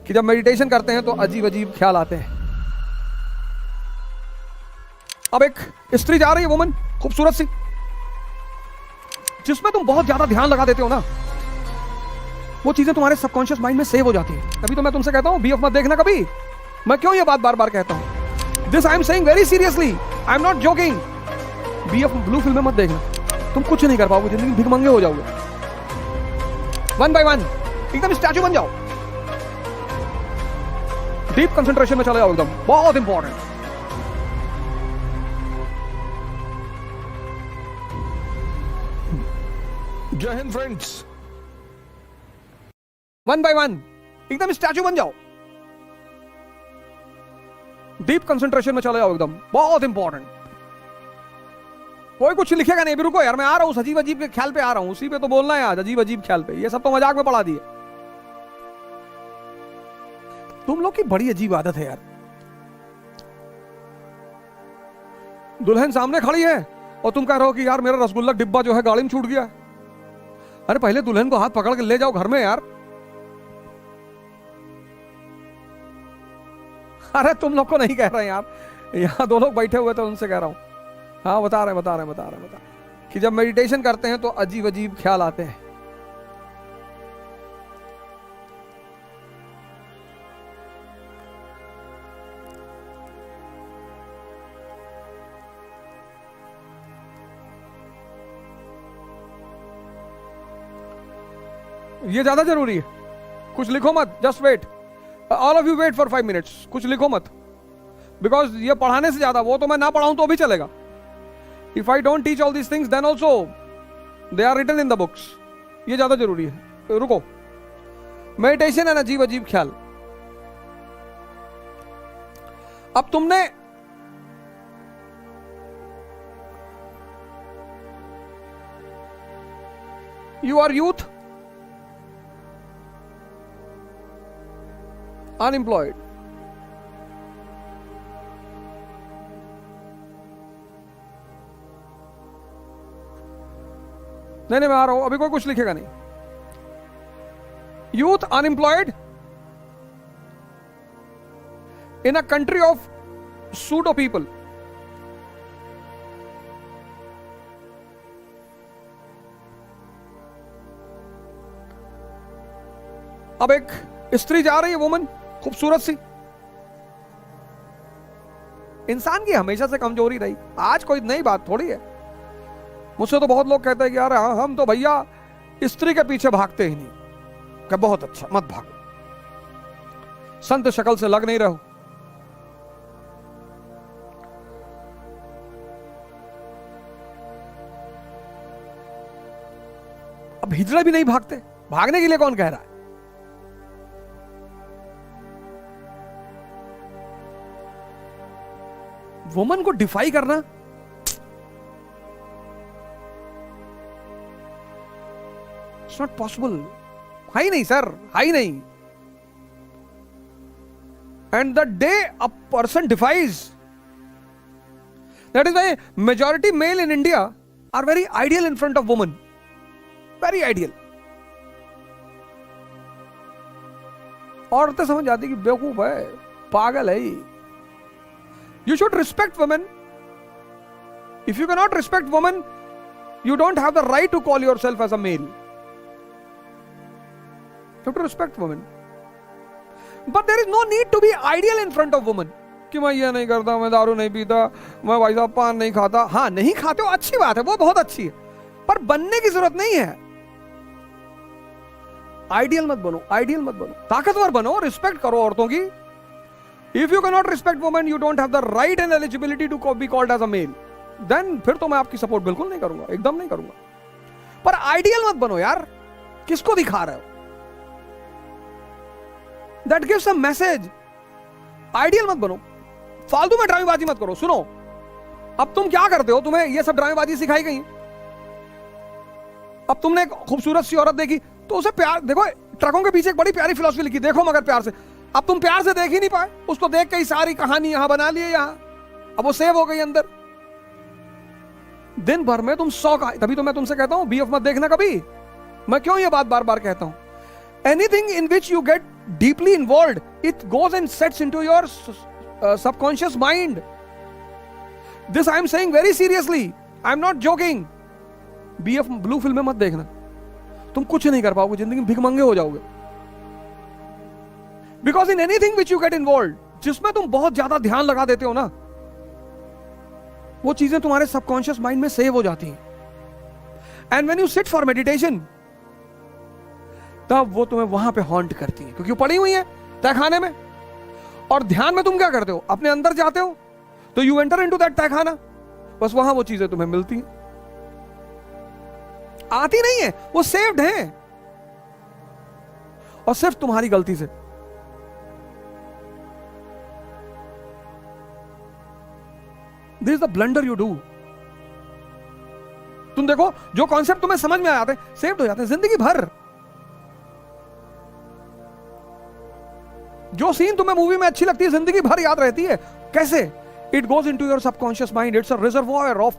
कि जब मेडिटेशन करते हैं तो अजीब अजीब ख्याल आते हैं। अब एक स्त्री जा रही है, वुमन, खूबसूरत सी, जिसमें तुम बहुत ज्यादा ध्यान लगा देते हो ना, वो चीजें तुम्हारे सबकॉन्शियस माइंड में सेव हो जाती है। तभी तो मैं तुमसे कहता हूं बीएफ मत देखना कभी। मैं क्यों ये बात बार बार कहता हूं? This I am saying very seriously, I am not joking. BF blue फिल्में मत देखना, तुम कुछ नहीं कर पाओगे, जिंदगी में भिखमंगे हो जाओगे। वन बाय वन एकदम स्टैचू बन जाओ, डीप कंसंट्रेशन में चले जाओ, एकदम बहुत इंपॉर्टेंट। जय Hind friends. One by one एकदम स्टैचू बन जाओ, डीप कंसंट्रेशन में चले जाओ, एकदम बहुत इंपॉर्टेंट। कोई कुछ लिखेगा नहीं, भी रुको यार, मैं आ रहा हूं, अजीब अजीब के ख्याल पे आ रहा हूं, उसी पे तो बोलना है आज, अजीब अजीब ख्याल पे। ये सब तो मजाक में पढ़ा दिए। तुम लोग की बड़ी अजीब आदत है यार। दुल्हन सामने खड़ी है और तुम कह रहे हो कि यार मेरा रसगुल्ला डिब्बा जो है गाड़ी में छूट गया। अरे पहले दुल्हन को हाथ पकड़ के ले जाओ घर में यार। अरे तुम लोग को नहीं कह रहे यार, यहां दो लोग बैठे हुए थे, उनसे कह रहा हूं। हाँ बता रहे कि जब मेडिटेशन करते हैं तो अजीब अजीब ख्याल आते हैं। ये ज्यादा जरूरी है, कुछ लिखो मत, just wait, all of you wait for 5 minutes, कुछ लिखो मत, बिकॉज ये पढ़ाने से ज्यादा, वो तो मैं ना पढ़ाऊं तो भी चलेगा। If I don't teach all these things then also they are written in the books. ये ज्यादा जरूरी है। रुको, मेडिटेशन एंड अजीब अजीब ख्याल। अब तुमने यू आर यूथ, अनएम्प्लॉयड, नहीं मैं आ रहा हूं, अभी कोई कुछ लिखेगा नहीं। Youth unemployed in a country of pseudo people. अब एक स्त्री जा रही है, वुमन, खूबसूरत सी। इंसान की हमेशा से कमजोरी रही, आज कोई नई बात थोड़ी है। मुझसे तो बहुत लोग कहते हैं कि यार हम तो भैया स्त्री के पीछे भागते ही नहीं। क्या बहुत अच्छा, मत भागो, संत शक्ल से लग नहीं रहो। अब हिजड़ा भी नहीं भागते, भागने के लिए कौन कह रहा है? वुमन को डिफाई करना, इट्स नॉट पॉसिबल। है ही नहीं सर, है ही नहीं। And the day a person defies, that is why majority male in India are very ideal in front of woman, very ideal. औरतें समझ जाती कि बेवकूफ है, पागल है। You should respect women. If you cannot respect women, you don't have the right to call yourself as a male. You have to respect women. But there is no need to be ideal in front of women. कि मैं ये नहीं करता, मैं दारू नहीं पीता, मैं भाई साहब पान नहीं खाता। हाँ, नहीं खाते हो, अच्छी बात है, वो बहुत अच्छी है, पर बनने की जरूरत नहीं है। आइडियल मत बनो, आइडियल मत बनो, ताकतवर बनो, रिस्पेक्ट करो औरतों की। If you cannot respect women, you don't have the right and eligibility to be called as a male. Then फिर तो मैं आपकी सपोर्ट बिल्कुल नहीं करूंगा, एकदम नहीं करूंगा। पर आइडियल मत बनो यार, किसको दिखा रहे हो? That gives a message. Ideal मत बनो, फालतू में ड्रामेबाजी मत करो। सुनो, अब तुम क्या करते हो, तुम्हें ये सब ड्रामेबाजी सिखाई गई। अब तुमने एक खूबसूरत सी औरत देखी तो उसे प्यार, देखो ट्रकों के पीछे एक बड़ी प्यारी फिलॉसफी लिखी, देखो मगर प्यार से। अब तुम प्यार से देख ही नहीं पाए, उसको देख के ही सारी कहानी यहां बना ली है यहां, अब वो सेव हो गई अंदर। दिन भर में तुम 100 का, तभी तो मैं तुमसे कहता हूं बीएफ मत देखना कभी। मैं क्यों ये बात बार बार कहता हूं? anything in which you get deeply involved, it goes and sets into your subconscious mind. This I am saying very seriously. I am not joking. BF blue फिल्में मत देखना, तुम कुछ नहीं कर पाओगे, जिंदगी में भिखमंगे हो जाओगे. Because in anything which you get involved, जिसमें तुम बहुत ज्यादा ध्यान लगा देते हो ना, वो चीजें तुम्हारे सबकॉन्शियस माइंड में सेव हो जाती हैं. And when you sit for meditation, तब वो तुम्हें वहां पे हॉन्ट करती है, क्योंकि वो पड़ी हुई है तहखाने में. और ध्यान में तुम क्या करते हो, अपने अंदर जाते हो, तो यू एंटर इनटू दैट तहखाना. बस वहां वो चीजें तुम्हें मिलती हैं, आती नहीं है, वो सेव्ड है, और सिर्फ तुम्हारी गलती से. This is the blunder you do. तुम देखो, जो कॉन्सेप्ट तुम्हें समझ में आते हैं, सेव्ड हो जाते हैं जिंदगी भर. जो सीन तुम्हें मूवी में अच्छी लगती है, जिंदगी भर याद रहती है. कैसे? It goes into your subconscious mind. It's a reservoir of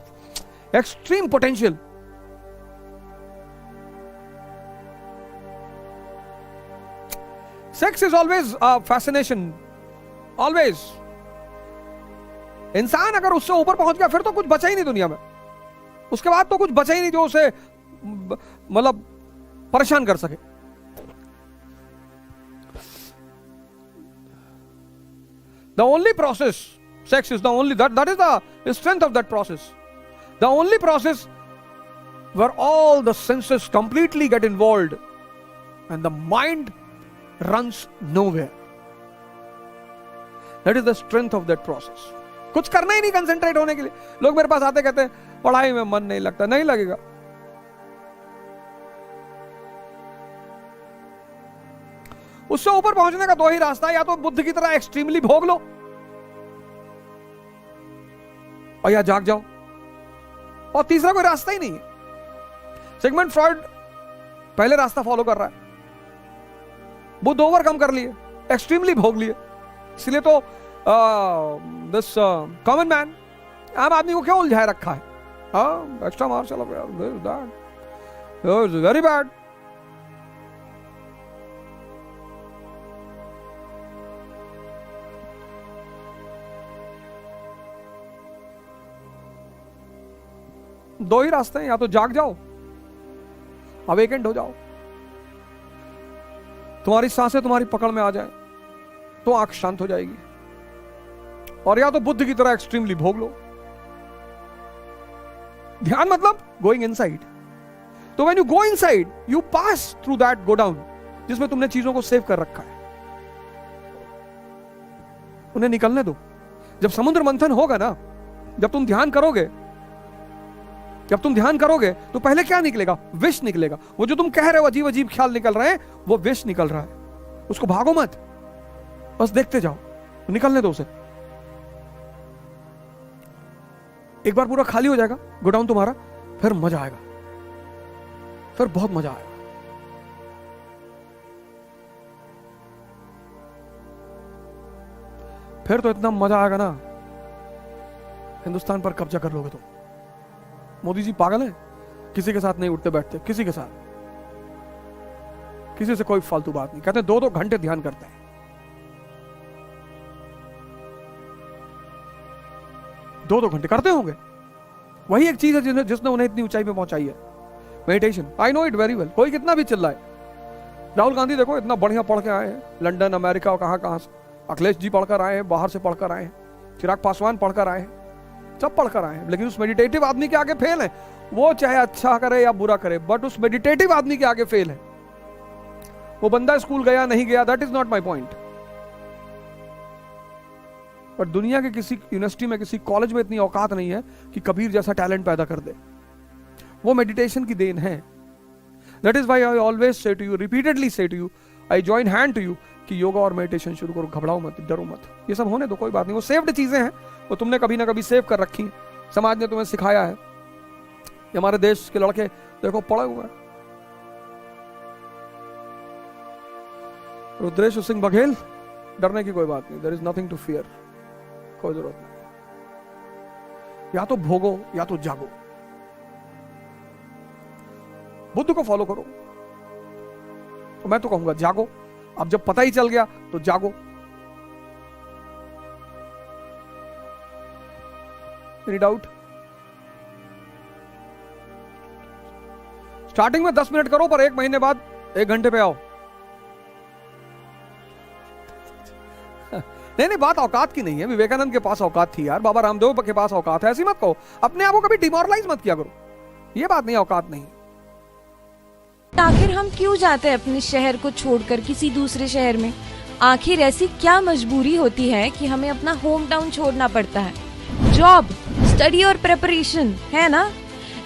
extreme potential. Sex is always fascination, always. इंसान अगर उससे ऊपर पहुंच गया, फिर तो कुछ बचा ही नहीं दुनिया में. उसके बाद तो कुछ बचा ही नहीं जो उसे मतलब परेशान कर सके. The only process, sex is the only, that is the strength of that process. The only process where all the senses completely get involved and the mind runs nowhere. That is the strength of that process. कुछ करना ही नहीं concentrate होने के लिए. लोग मेरे पास आते कहते हैं पढ़ाई में मन नहीं लगता. नहीं लगेगा. उससे ऊपर पहुंचने का दो ही रास्ता है, या तो बुद्ध की तरह एक्सट्रीमली भोग लो, और या जाग जाओ. और तीसरा कोई रास्ता ही नहीं है. सिगमंड फ्रॉइड पहले रास्ता फॉलो कर रहा है. बुद्ध ओवरकम कर लिए, एक्सट्रीमली भोग लिए. इसलिए तो दिस कॉमन मैन, आम आदमी को क्यों उलझाए रखा है. Extra marshal very bad. दो ही रास्ते हैं, या तो जाग जाओ, अवेकेंड हो जाओ, तुम्हारी सांसें तुम्हारी पकड़ में आ जाए तो आंख शांत हो जाएगी, और या तो बुद्ध की तरह एक्सट्रीमली भोग लो. ध्यान मतलब गोइंग इनसाइड. तो when you go inside, you pass through that go down, जिसमें तुमने चीजों को सेव कर रखा है. उन्हें निकलने दो. जब समुद्र मंथन होगा ना, जब तुम ध्यान करोगे, तो पहले क्या निकलेगा? विष निकलेगा. वो जो तुम कह रहे हो अजीब अजीब ख्याल निकल रहे हैं, वो विष निकल रहा है. उसको भागो मत, बस देखते जाओ, निकलने दो उसे. एक बार पूरा खाली हो जाएगा गोडाउन तुम्हारा, फिर मजा आएगा, फिर बहुत मजा आएगा. फिर तो इतना मजा आएगा ना, हिंदुस्तान पर कब्जा कर लोगे तुम. मोदी जी पागल है, किसी के साथ नहीं उठते बैठते, किसी के साथ, किसी से कोई फालतू बात नहीं. कहते हैं 2-2 घंटे ध्यान करते हैं. दो घंटे करते होंगे. वही एक चीज है जिसने उन्हें इतनी ऊंचाई पे पहुंचाई है, meditation. I know it very well. कोई कितना भी चिल्लाए. राहुल गांधी देखो, इतना बढ़िया पढ़ के आए हैं, लंदन, अमेरिका और कहां से. अखिलेश जी पढ़कर आए हैं, बाहर से पढ़कर आए हैं. चिराग पासवान पढ़कर आए हैं, सब पढ़कर आए हैं. लेकिन उस मेडिटेटिव आदमी के आगे फेल है. वो चाहे अच्छा करे या बुरा करे, बट उस मेडिटेटिव आदमी के आगे फेल है. वो बंदा स्कूल गया नहीं गया, that is not my point. पर दुनिया के किसी यूनिवर्सिटी में, किसी कॉलेज में इतनी औकात नहीं है कि कबीर जैसा टैलेंट पैदा कर दे. वो मेडिटेशन की देन है. That is why I always say to you, repeatedly say to you, I join hand to you, कि योगा और मेडिटेशन शुरू करो. घबराओ मत, डरो मत, ये सब होने दो, कोई बात नहीं. वो सेव्ड चीजें हैं, वो तुमने कभी ना कभी सेव कर रखी. समाज ने तुम्हें सिखाया है. हमारे देश के लड़के देखो पढ़े हुए हैं. रुद्रेश सिंह बघेल, डरने की कोई बात नहीं. There is nothing to fear. कोई जरूरत नहीं. या तो भोगो या तो जागो. बुद्ध को फॉलो करो, तो मैं तो कहूंगा जागो। अब जब पता ही चल गया तो जागो। Any doubt? स्टार्टिंग में 10 मिनट करो, पर 1 महीने बाद 1 घंटे पे आओ। नहीं, बात औकात की नहीं है। विवेकानंद के पास औकात थी यार, बाबा रामदेव के पास औकात है। ऐसी मत कहो, अपने आप को कभी डिमोरलाइज मत किया करो। ये बात नहीं, औकात नहीं। आखिर हम क्यों जाते हैं अपने शहर को छोड़कर किसी दूसरे शहर में? आखिर ऐसी क्या मजबूरी होती है कि हमें अपना होम टाउन छोड़ना पड़ता है? जॉब, स्टडी और प्रिपरेशन, है ना?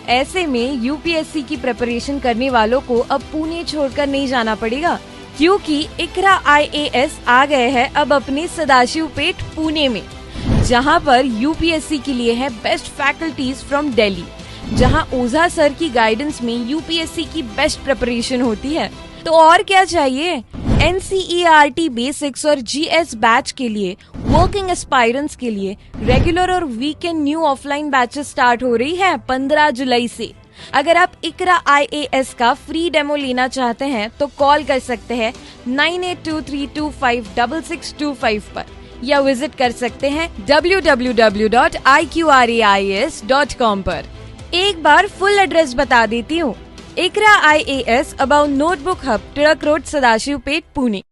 ऐसे में यूपीएससी की प्रिपरेशन करने वालों को अब पुणे छोड़कर नहीं जाना पड़ेगा, क्योंकि इकरा IAS आ गए हैं अब अपने सदाशिवपेट पुणे में, जहां पर यूपीएससी के लिए है बेस्ट फैकल्टीज फ्रॉम दिल्ली, जहां ओझा सर की गाइडेंस में यूपीएससी की बेस्ट प्रिपरेशन होती है। तो और क्या चाहिए? NCERT बेसिक्स और GS बैच के लिए, वर्किंग एस्पायरेंट्स के लिए रेगुलर और weekend new offline batches start हो रही है 15 जुलाई से। अगर आप इकरा IAS का फ्री डेमो लेना चाहते हैं तो कॉल कर सकते हैं 9823256625 पर, या विजिट कर सकते हैं www.iqrais.com पर। एक बार फुल एड्रेस बता देती हूँ। इकरा IAS about notebook hub, Tilak road, Sadashivpet, Pune.